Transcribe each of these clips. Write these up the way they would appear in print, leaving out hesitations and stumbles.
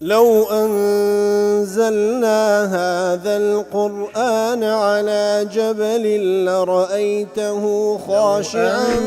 لو أنزلنا هذا القرآن على جبل لرأيته خاشعا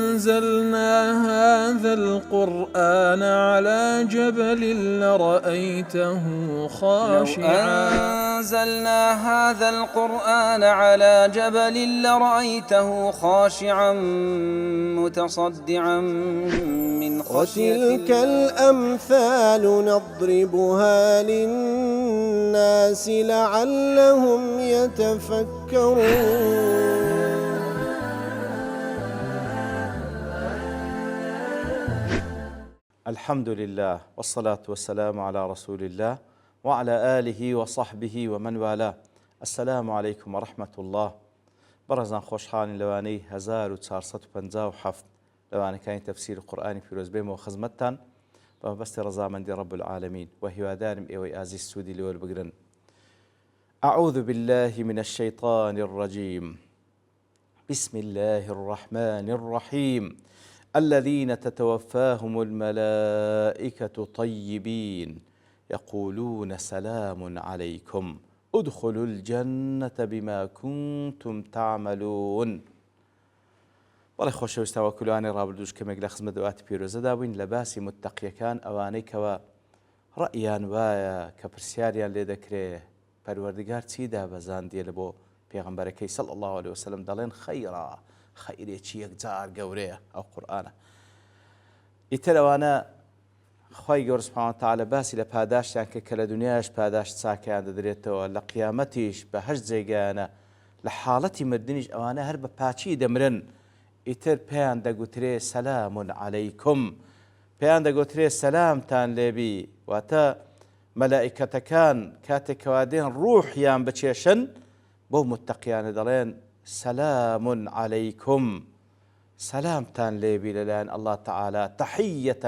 أنزلنا هذا القرآن على جبل لرأيته خاشعا أنزلنا هذا القرآن على جبل لرأيته خاشعا متصدعا من خشية وتلك الأمثال نضربها للناس لعلهم يتفكرون. الحمد لله والصلاة والسلام على رسول الله وعلى آله وصحبه ومن والاه. السلام عليكم ورحمة الله. برزان خوشحالين لواني 1457 لواني كان تفسير القرآن في رزبيم وخزمتان بس رزامندي رب العالمين وهي دارم إيوي آزي السودي لول بقرن. أعوذ بالله من الشيطان الرجيم. بسم الله الرحمن الرحيم. الذين تتوفاهم الملائكة طيبين يقولون سلام عليكم ادخلوا الجنة بما كنتم تعملون. بەڵێ خۆشەویستاوە کولوانی ڕابردوش کەمێک لە خزمەت دوات پیرۆزەدا بووین لە باسی متەقیەکان ئەوانەی کەوە ڕەئیان وایە کە پرسیاریان لێ دەکرێ پەروەردگار چی دابەزاندیە لە بۆ پێغەمبەرەکەی صلی الله عليه وسلم دەڵێن خەیرا خەیرێکی یەکجار گەورەیە ئەو قورئانە. ئیتر ئەوانە خوای گەورە سوبحانەهو وتەعالە باسی لە پاداشتیان کە لە دنیاش پاداشت چاکیان دەدرێتەوە لە قیامەتیش بەهەشت جێگایانە لە حاڵەتی مردنیش ئەوانە هەر بە پاچی دەمرن. ئیتر پێیان دەگوترێ سەلامون عەلەیکم پێیان دەگوترێ سەلامتان لێبی واتە مەلائیکەتەکان کاتێکەوا دێن ڕوحیان بچێشن بۆ متەقیانە دەڵێن سەلامون عەلەیکم سەلامتان لێبی لەلایەن الله تعالى تحية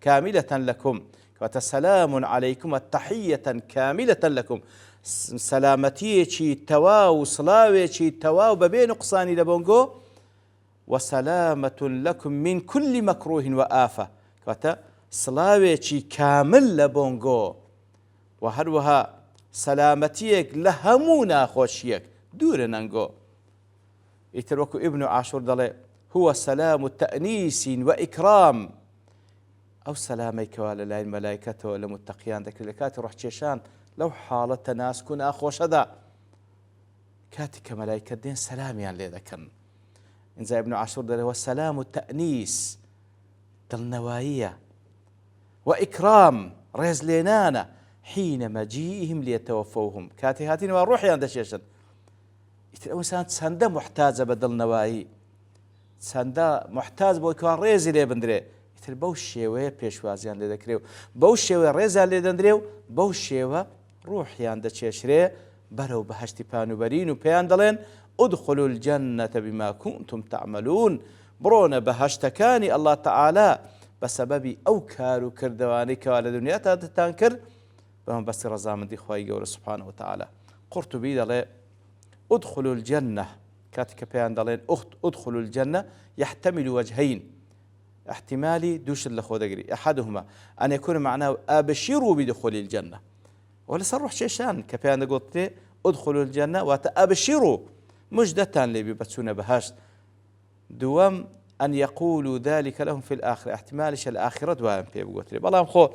كاملة لكم کەواتە سەلامون عەلەیکم تحية كاملة لكم سەلامەتیەکی تەواو سڵاوێکی تەواو بەبێ نوقسانی لە بۆنگۆ وسلامة لكم من كل مكروه وآفة کەواتە سڵاوێکی کامل لە بۆنگۆ و هەروەها سەلامەتیەک لە هەموو ناخۆشیەک دوورە نەنگۆ. ئیتر وەکو ئیبن عاشور دەڵێ هو سلام تأنیس وإكرام ئەو سەلامەی کەوا لە لای مەلایکەتەوە لە متەقیان دەکرێت لە کاتی ڕۆحکێشان لەو حاڵەتە ناسک و ناخۆشەدا کاتی کە مەلایکە دێن سەلامیان لێ دەکەن. ئینجا ئیبن عاشور دەڵێ سەلام تأنیس دڵنەواییە وإكرام ڕێز لێنانە حینە مەجیئهم ليتوفوهم کاتی هاتینەوە ڕۆحیان دەشێشن. ئیتر ئەو ئینسان چەندە محتاجە بە دڵنەوایی چەندە محتاج بۆ کەوا ڕێزی لێ بندرێ. ئیتر بەو شێوەیە پێشوازیان لێ دەکرێ و بەو شێوەیە ڕێزیان لێ دەندرێ و بەو شێوە ڕوحیان دەچێشرێ بەرەو بەهەشتی پانوبەرین و پێیان دەڵێن ادخلوا الجنة بما كنتم تعملون بڕۆنە بەهەشتەکانی الله تعالى بەسەبەبی ئەو کار و کردەوانەی کەوا لە دنیاتا دەتان کرد بەمە بەستی ڕەزامەندی خوای گەورە سوبحانەهو وتەعالە. قورتوبی دەڵێ ادخلوا الجنة کاتێک کە پێیان دەڵێن ادخلوا الجنة يحتمل وجهين احتمالي دوش اللي خو دقري أحدهما أن يكون معناه أبشروا بدخول الجنة ولا صرح شيشان كفيان قلت ادخلوا الجنة وتأبشروا مجدتان اللي بيبتسون بهاش دوام أن يقولوا ذلك لهم في الآخرة احتمالش الآخرة دوام في قلت لي بالله خو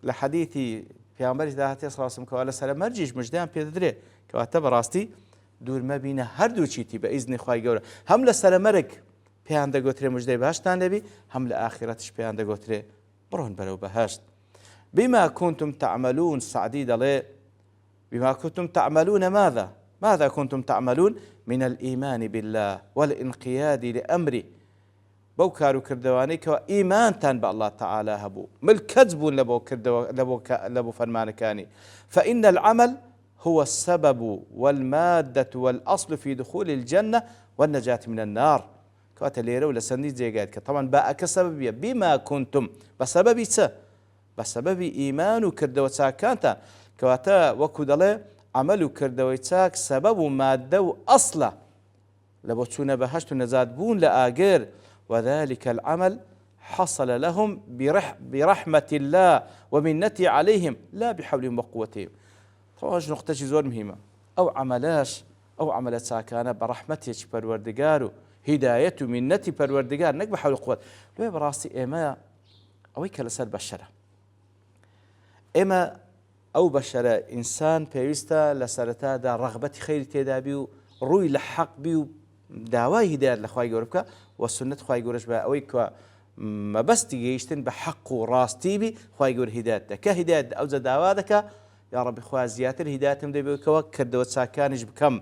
لحديثي في عمر ذاتي صلى الله عليه وسلم كوالا سلام مرجيش مجدان في ذري كواتب راستي دور ما بينا هردو چيتي بإذن خواهي قولا هم لسلام مرق پێیان دەگوترێ مژدەی بەهەشتان لێبی هەم لە ئاخرەتش پێیان دەگوترێ بڕۆن بەرەو بەهەشت. بما كنتم تعملون سعدي دەڵێ بما كنتم تعملون ماذا كنتم تعملون من الإيمان بالله والانقياد لأمره بەو کار و کردەوانەی کەوە ئیمانتان بە الله تعالى هەبوو ملکەت بوون لە بۆ فەرمانەکانی. فإن العمل هو السبب والمادة والأصل في دخول الجنة والنجاة من النار. کەواتە لێرە و لە سەندی جێگایت کە تەمان باەکە سەبەبیە بیما کونتم بەسەبەبی چ بەسەبەبی ئیمان و کردەوە چاکانتان کەواتە وەکو دەڵێ عەمەل و کردەوەی چاک سەبەب و مادە و ئەسڵە لە بۆ چوونە بەهەشت و نەجات بوون لە ئاگر وذلك العمل حصل لهم برحمة الله ومنته عليهم لا بحولهم وقوتهم. طبعا نقطة زور مهمة أو عملاش أو عملت ساكانة برحمته پروردگار هداية ومنتي پروردگار نك بحول قوة لو براسي إما أو كلسر بشرة إما أو بشرة إنسان بيوستا لسرتا دا رغبة خير تدابيو روي لحق بيو داوای هدایت لخوای گەورە بکە و سنت خوای گەورەش بە ئەوەی کە مەبەستی گەیشتن بە حەق و ڕاستی بی خوای گەورە هدایت دەکە هدایت ئەوجە داوا دەکە یا ڕەبی خوا زیاتر هدایتم دەبێتەوە کردەوە چاکانیش بکەم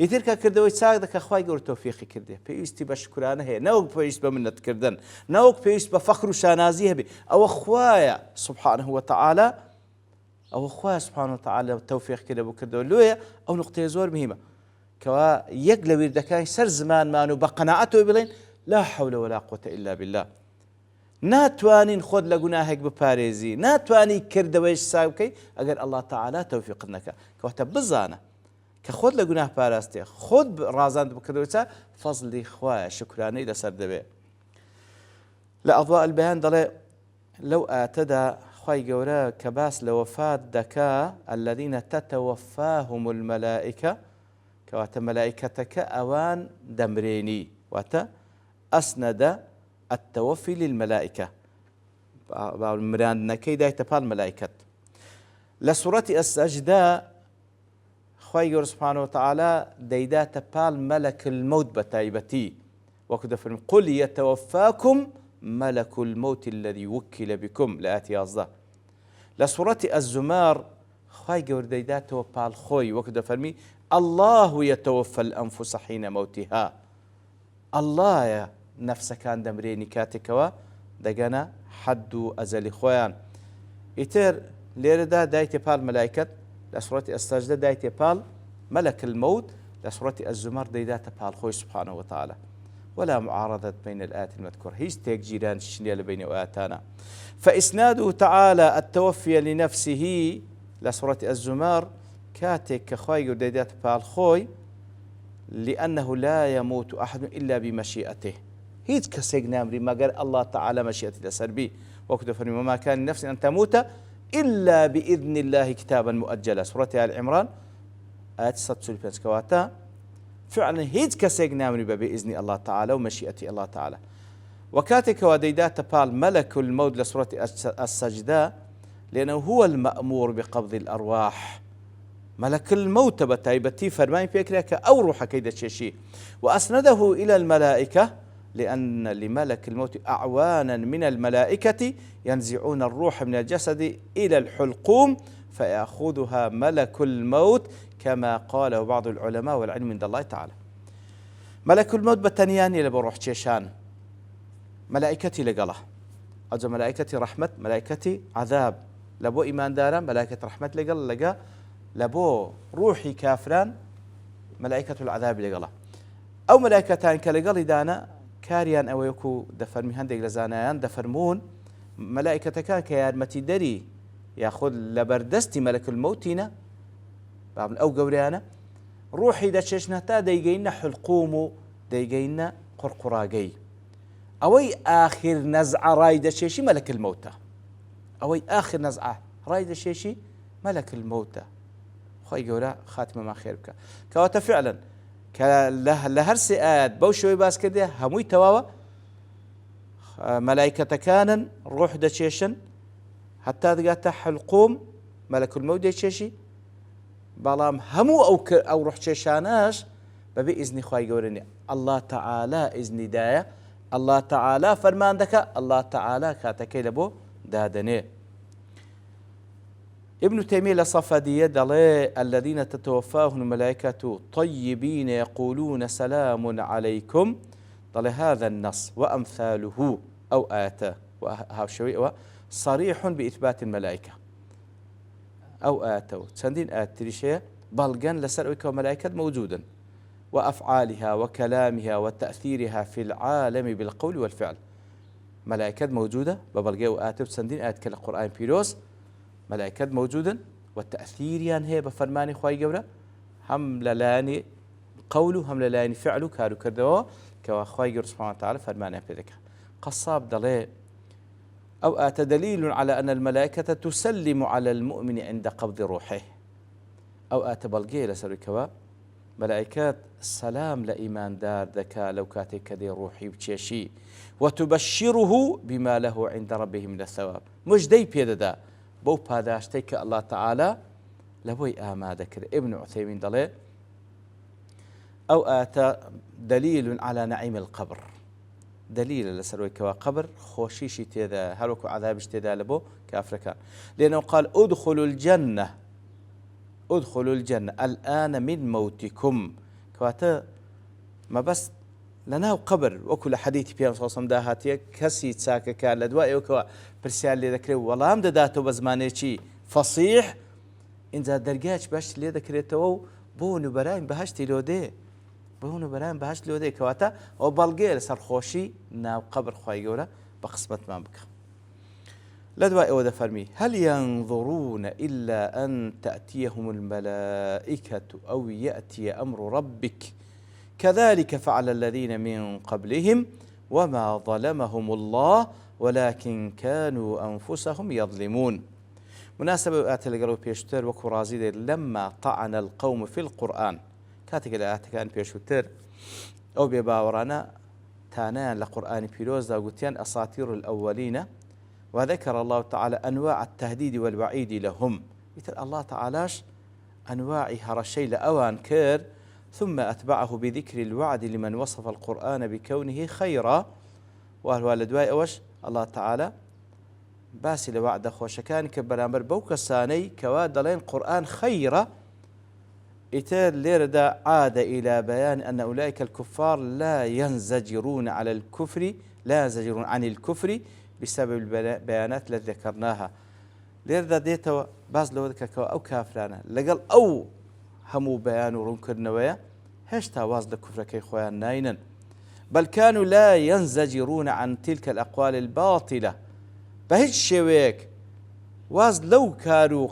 ئیتر کە کردەوەی چاک دەکە خوای گەورە تەوفیقی کردێ پێویستی بە شکرانە هەیە نەوەک پێویست بە منەتکردن نەوەک پێویست بە فەخر و شانازی هەبێ ئەوە خوایە سبحانه وتعالى ئەوە خوایە سبحانه وتعالى تەوفیق کردە بۆ کردەوە لۆیە ئەو نقطەیە زۆر مهمە كوا يك لو يردكاي سر زمان مانو بقناعته بلين لا حول ولا قوة إلا بالله ناتوانين خود لجناهك بباريزي ناتواني كردويش ساوكي أجر الله تعالى توفيق لك كوتا بزانة كخود لجناه باراستي خود رازان بكردويسا فضل إخوة شكراني لسر دبي لأضواء البيان ضل لو أعتدى خواي جورا كباس لوفاة دكا الذين تتوفاهم الملائكة كواتا ملائكتك أوان دمريني واتا أسند التوفي للملائكة مران نكي داي تبال ملائكة لسورة السجدة خواهي سبحانه وتعالى دايدا تبال ملك الموت بتايبتي وكذا فرم قل يتوفاكم ملك الموت الذي وكل بكم لآتي أصدا لسورة الزمار خواهي دايدا تبال خوي وكذا فرمي الله يتوفى الأنفس حين موتها الله يا نفسك كان دمريني كاتكوا دقنا حد أزل خوان إتر ليردا دايتي بال ملائكة لسورة السجدة دايتي بال ملك الموت لسورة الزمر دايدات بال خوي سبحانه وتعالى ولا معارضة بين الآيات المذكورة هيش تيك جيران الشنية بين آياتنا فإسناده تعالى التوفي لنفسه لسورة الزمر كاتك كخوي وديدات بالخوي لأنه لا يموت أحد إلا بمشيئته هيت كسيق نامري ما قال الله تعالى مشيئته لسربي وكذا فرمي وما كان نفس أن تموت إلا بإذن الله كتابا مؤجلا سورة آل عمران آيات 6 كواتا فعلا هيت كسيق نامري بإذن الله تعالى ومشيئته الله تعالى وكاتك وديدات بال ملك الموت لسورة السجدة لأنه هو المأمور بقبض الأرواح ملك الموت بتايبتي فرمان فكرك أو روح كيد الشيء وأسنده إلى الملائكة لأن لملك الموت أعوانا من الملائكة ينزعون الروح من الجسد إلى الحلقوم فيأخذها ملك الموت كما قاله بعض العلماء والعلم عند الله تعالى ملك الموت بتنياني لبروح تشيشان ملائكتي لقله أجل ملائكتي رحمة ملائكتي عذاب لبو إيمان دارا ملائكة رحمة لقل لبو روحي كافران ملائكة العذاب لقله أو ملائكتان كلقل دانا كاريان أو يكو دفرمي هندق لزانيان دفرمون ملائكة كان كيارمتي دري ياخذ لبردستي ملك الموتين أو قوريانا روحي دششنا تا ديجينا حلقومو ديجينا قرقراقي أوي آخر نزعة رايدة شيشي ملك الموتى أوي آخر نزعة رايدة شيشي ملك الموتى خوي قولا خاتمة ما خير بك كواتا فعلا لهرسي آيات بوشوي باس كده هموي تواوا ملائكة كانن روح دشيشن حتى ذقات حلقوم ملك الموت دشيشي بلام همو أو روح شيشاناش بإذن خوي قولني الله تعالى إذن داية الله تعالى فرمان دك الله تعالى كاتكي لبو دادني ابن تيمية لصفدية دلي الذين تتوفاهم الملائكة طيبين يقولون سلام عليكم دلي هذا النص وأمثاله أو آتا وهاوشوي صريح بإثبات الملائكة أو آتوا سندين آت تريشيا بلغان لسرعك وملائكة موجودا وأفعالها وكلامها وتأثيرها في العالم بالقول والفعل ملائكة موجودة ببلغي وآتوا سندين آت كالقرآن بيروس ملائكة موجودا والتأثير يعني هي بفرماني خواهي قبرة هم للاني قوله هم للاني فعله كارو كردوا كوا خواهي قبرة سبحانه وتعالى فرماني بذلك قصاب دلي أو آتى دليل على أن الملائكة تسلم على المؤمن عند قبض روحه أو آتى بلغي لسركوا ملائكات السلام لإيمان دار دكا لو كاتك دي روحي بتشيشي وتبشره بما له عند ربه من الثواب مش دي بيددا بو باداشتيك الله تعالى لبوي آمادكر ابن عثيمين دلي أو آتى دليل على نعيم القبر دليل لسرويكوا قبر خوشيشي تيدا هلوكو عذابش تيدا لبو كافركان لأنه قال ادخلوا الجنة الآن من موتكم كواتا ما بس لناو قبر وكل حديث بيان صلى الله عليه وسلم داهاتي كسي تساكك لدواء وكوا برسيال لي ذكري والله هم داتو بزمانيشي فصيح إنزا درجاج باش لي ذكريتو بونو برايم بهشتي لودي كواتا او بلغير سرخوشي ناو قبر خواهي قولا بقسمت ما بك لدواء اودا فرمي هل ينظرون إلا أن تأتيهم الملائكة أو يأتي أمر ربك كذلك فعل الذين من قبلهم وما ظلمهم الله ولكن كانوا أنفسهم يظلمون مناسبة آتي لقلو بيشتر وكو رازي لما طعن القوم في القرآن كاتك الآيات كان بيشوتر أو بباورانا تانان لقرآن بيروز قلتيان أساطير الأولين وذكر الله تعالى أنواع التهديد والوعيد لهم مثل الله تعالاش أنواع هرشي لأوان كير ثم أتبعه بذكر الوعد لمن وصف القرآن بكونه خيرا والوالدواء أوش الله تعالى باسي لوعد خوشكان كبرامبر بوكساني كواد لين قرآن خيرا إتار ليردا عاد إلى بيان أن أولئك الكفار لا ينزجرون عن الكفر بسبب البيانات التي ذكرناها ليردا ديتا باز لو ذكر أو كافرانا لقال أو همو بيان ورنكر نويا هشتا واز لكفر كي خوان ناينا بل كانوا لا ينزجرون عن تلك الأقوال الباطلة بهج شويك واز لو كانوا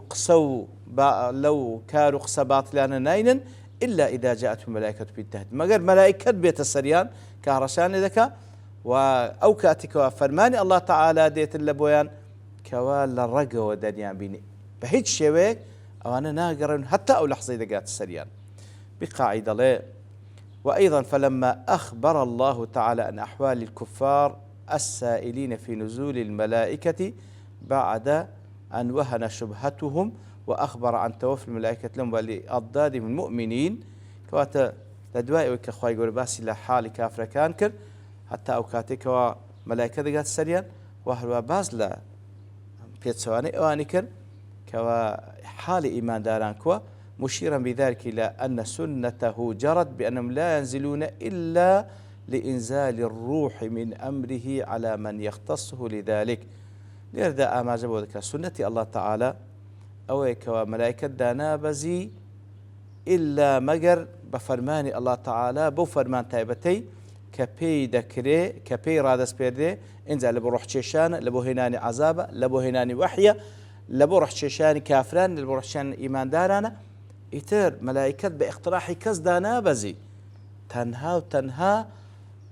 قصى باطلانا ناينا إلا إذا جاءت الملائكة بالتهديد ما قال ملائكة بيت السريان كهرشان ذكا أو كاتك فرماني الله تعالى ديت اللبويان كوال الرقة ودنيا بيني بهيج شويك أو أنا ناقرن حتى أو لحظة إذا قات السريان بقاعدة ليه وأيضا فلما أخبر الله تعالى عن أحوال الكفار السائلين في نزول الملائكة بعد أن وهن شبهتهم وأخبر عن توفي الملائكة لهم ولأضدادهم المؤمنين كواتا لدوائي وكخواي يقول باسي لحالي كافر كان كر حتى أوكاتك وملائكة ذات السريان وهلوا باز لا بيتسواني أواني كر كوا حال إيمان داران كوا مشيرا بذلك إلى أن سنته جرت بأنهم لا ينزلون إلا لإنزال الروح من أمره على من يختصه لذلك ليرد أما جبوا ذكر سنة الله تعالى أو كوا ملائكة دانا بزي إلا مجر بفرمان الله تعالى بو فرمان تايبتي كبي دكري كبي رادس بيردي انزل لبو روح تشيشان لبو هناني عذاب لبو هناني وحية لبو روح تشيشان كافران لبو روح تشيشان إيمان دارانا إتر ملائكة باقتراح كز دانا بزي تنها وتنها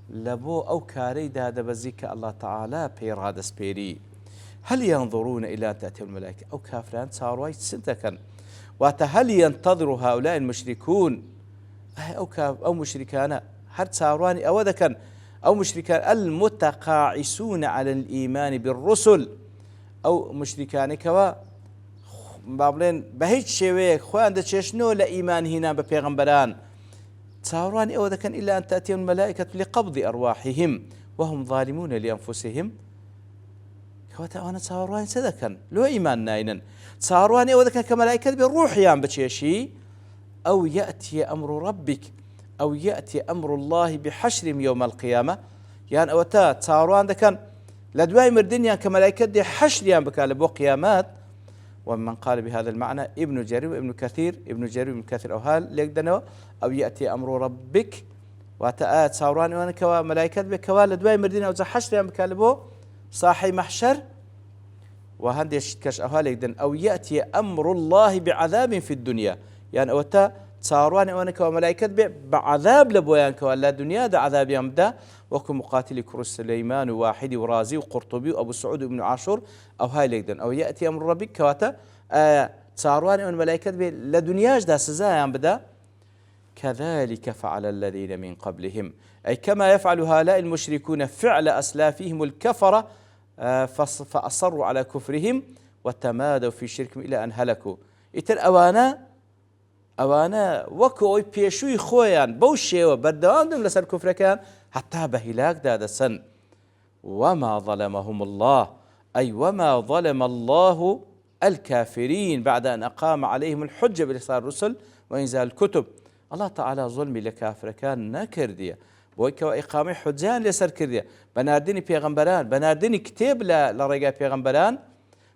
لبو أو كاري دادا بزيك الله تعالى بي رادس بيري هل ينظرون إلى أن تأتي الملائكة أو كافران صاروا سنتكن وهل ينتظر هؤلاء المشركون أو مشركان هل صارواني أو ذكن أو مشركان المتقاعسون على الإيمان بالرسل أو مشركان كوا بابلين بهيج شويك خوان دشنو لإيمان هنا ببيغمبران صارواني أو ذكن إلا أن تأتي الملائكة لقبض أرواحهم وهم ظالمون لأنفسهم كواتا صارواني سدكن لو إيمان ناينن صارواني أو ذكن كملائكة بالروح يام بتشيشي أو يأتي أمر ربك أو يأتي أمر الله بحشرهم يوم القيامة يعني أوتا صاروان ذكن لدواي مردنيا كملائكة دي حشر يام بكالبو قيامات ومن قال بهذا المعنى ابن جرير وابن كثير أو هال ليقدنوا أو يأتي أمر ربك وتآت صاروان وانا كوا ملائكة بكوا لدواي مردنيا أو حشر يام بكالبو صاحي محشر وهندش كش أهالي أو يأتي أمر الله بعذاب في الدنيا يعني أوتا چاڕوانی ئەوانەکەەوە مەلایکەت بێ بە عەذاب لە بۆیانکەوە لە دنیادا عەذابیان بدە وەکو مقاتلی کوڕی سلەیمان و واحیدی و رازی و قورطوبی و ئەبو سعود و ابن عاشور ئەوهای لێکدەن ئەو یەئتی ئەمر ڕەبیک کەواتە چاڕوانی ئەوان مەلایکەت بێ لە دنیاشدا سزایان بدە كذلك فعل الذين من قبلهم أي كما يفعل هؤلاء المشركون فعل أسلافهم الكفرة فأصروا على كفرهم وتمادوا في شركهم إلى أن هلكوا إتر أوانا وكو بيشوي خويان بوشي وبردوان دم لسر كفر كان حتى بهلاك دادا سن وما ظلمهم الله أي وما ظلم الله الكافرين بعد أن أقام عليهم الحجة بإرسال الرسل وإنزال الكتب الله تعالى ظلمي لكافر كان نكردية بويك وإقامة حجان لسر كردية بناردني بيغمبران بناردني كتاب لرقاء بيغمبران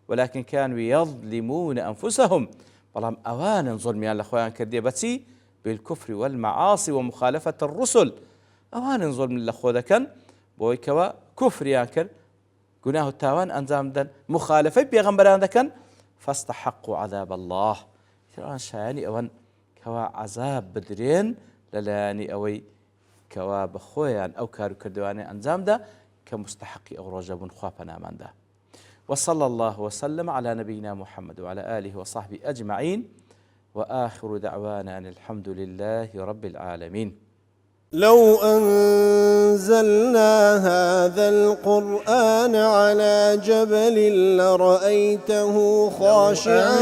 ولكن كانوا يظلمون أنفسهم بلام أوانا ظلميان لأخوان كردية بسي بالكفر والمعاصي ومخالفة الرسل أوانا ظلم لأخوة كان بويك وكفر يانكر قناه التاوان أنزام دن مخالفة بيغمبران كان فاستحقوا عذاب الله ترى شاياني أوان كوا عذاب بدرين للاني أوي كوا بخويان أو كارو كردواني أنزام دا كمستحقي أو رجب خوابنا من دا وصلى الله وسلم على نبينا محمد وعلى آله وصحبه أجمعين وآخر دعوانا أن الحمد لله رب العالمين. لو أنزلنا هذا القرآن على جبل لرأيته خاشعا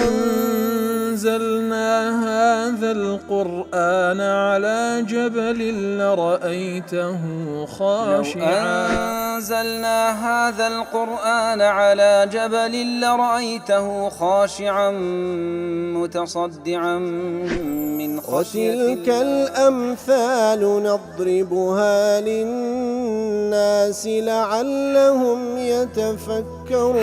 أنزلنا هذا القرآن على جبل لرأيته خاشعا أنزلنا هذا القرآن على جبل لرأيته خاشعا متصدعا من خشية الله وتلك الأمثال نضربها للناس لعلهم يتفكرون